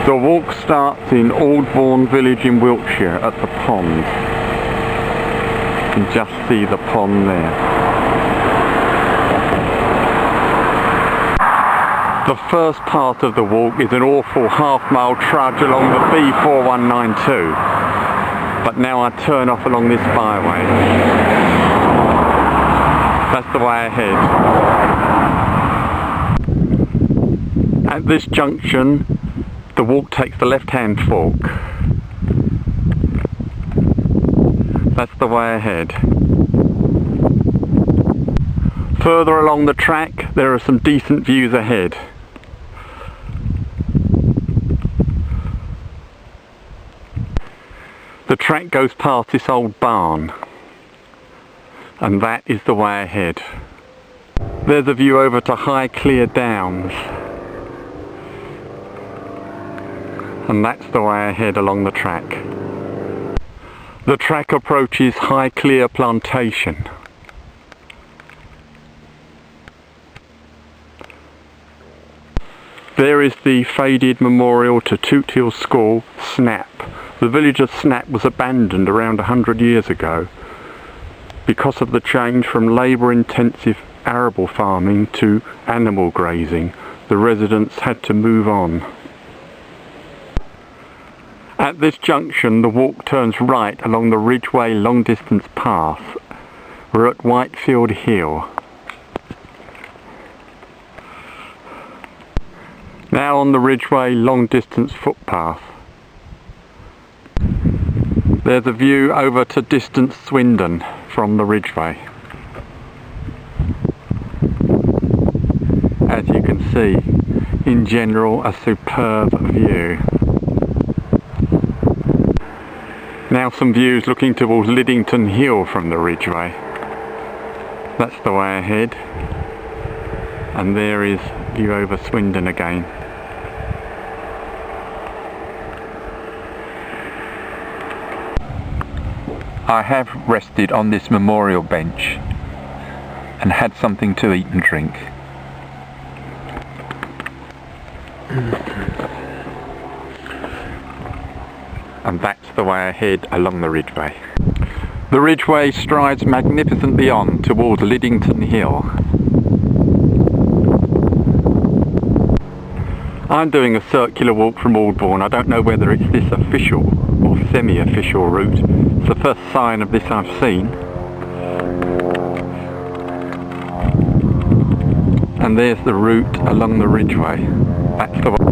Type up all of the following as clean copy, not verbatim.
The walk starts in Aldbourne village in Wiltshire at the pond. You can just see the pond there. The first part of the walk is an awful half-mile trudge along the B4192, but now I turn off along this byway. That's the way ahead. At this junction, the walk takes the left-hand fork. That's the way ahead. Further along the track, there are some decent views ahead. The track goes past this old barn, and that is the way ahead. There's a view over to High Clear Downs, and that's the way ahead along the track. The track approaches High Clear Plantation. There is the faded memorial to Tootheel School, Snap. The village of Snap was abandoned around 100 years ago. Because of the change from labour-intensive arable farming to animal grazing, the residents had to move on. At this junction, the walk turns right along the Ridgeway long-distance path. We're at Whitefield Hill. Now on the Ridgeway long-distance footpath. There's a view over to distant Swindon from the Ridgeway. As you can see, in general, a superb view. Now some views looking towards Liddington Hill from the Ridgeway. That's the way ahead. And there is view over Swindon again. I have rested on this memorial bench and had something to eat and drink. And that's the way ahead along the Ridgeway. The Ridgeway strides magnificently on towards Liddington Hill. I'm doing a circular walk from Aldbourne. I don't know whether it's this official or semi-official route. It's the first sign of this I've seen. And there's the route along the Ridgeway. That's the one.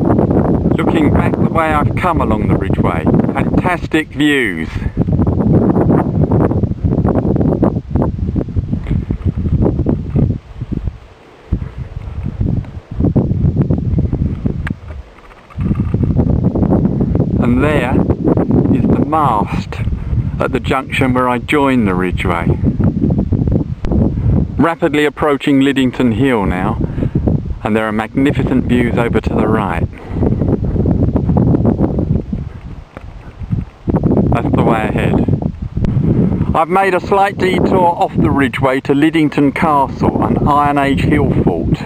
Looking back the way I've come along the Ridgeway, fantastic views. And there is the mast at the junction where I join the Ridgeway. Rapidly approaching Liddington Hill now, and there are magnificent views over to the right. That's the way ahead. I've made a slight detour off the Ridgeway to Liddington Castle, an Iron Age hill fort.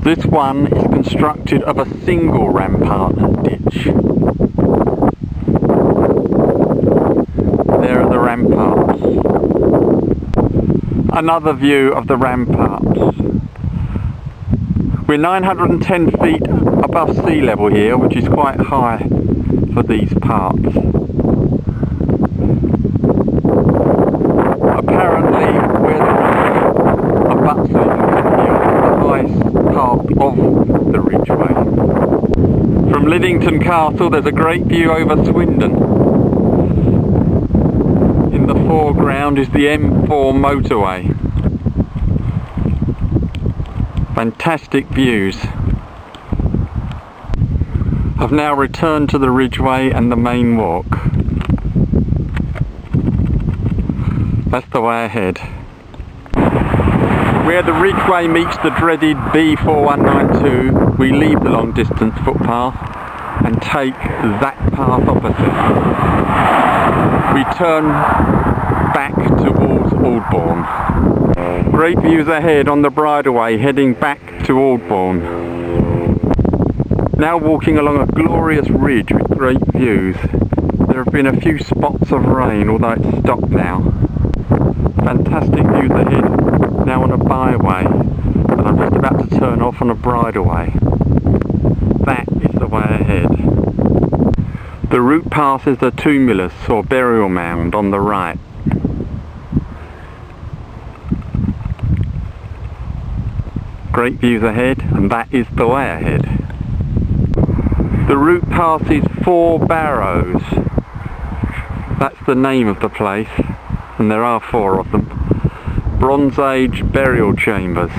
This one is constructed of a single rampart and ditch. There are the ramparts. Another view of the ramparts. We're 910 feet above sea level here, which is quite high for these parts. Apparently, where the abuts Liddington Hill is the highest part of the Ridgeway. From Liddington Castle, there's a great view over Swindon. In the foreground is the M4 motorway. Fantastic views. I've now returned to the Ridgeway and the main walk. That's the way ahead. Where the Ridgeway meets the dreaded B4192, we leave the long distance footpath and take that path opposite. We turn back towards Aldbourne. Great views ahead on the bridleway heading back to Aldbourne. Now walking along a glorious ridge with great views. There have been a few spots of rain, although it's stopped now. Fantastic views ahead, now on a byway, and I'm just about to turn off on a bridleway. That is the way ahead. The route passes the tumulus or burial mound on the right. Great views ahead, and that is the way ahead. The route passes Four Barrows. That's the name of the place, and there are 4 of them. Bronze Age burial chambers.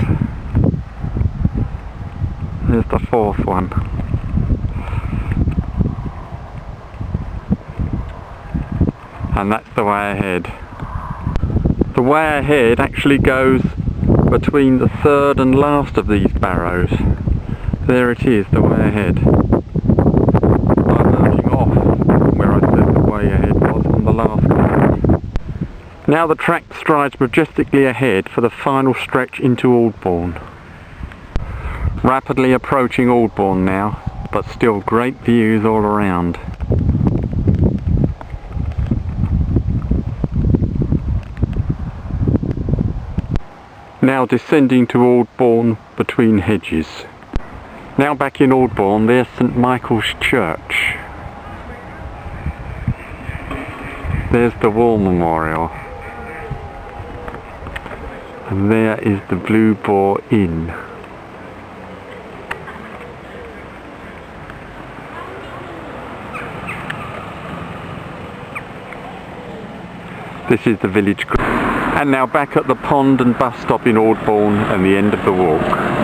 There's the 4th one. And that's the way ahead. The way ahead actually goes between the 3rd and last of these barrows. There it is, the way ahead. I'm merging off where I said the way ahead was on the last one. Now the track strides majestically ahead for the final stretch into Aldbourne. Rapidly approaching Aldbourne now, but still great views all around. Now descending to Aldbourne between hedges. Now back in Aldbourne, there's St Michael's Church. There's the War Memorial. And there is the Blue Boar Inn. This is the village green. And now back at the pond and bus stop in Aldbourne and the end of the walk.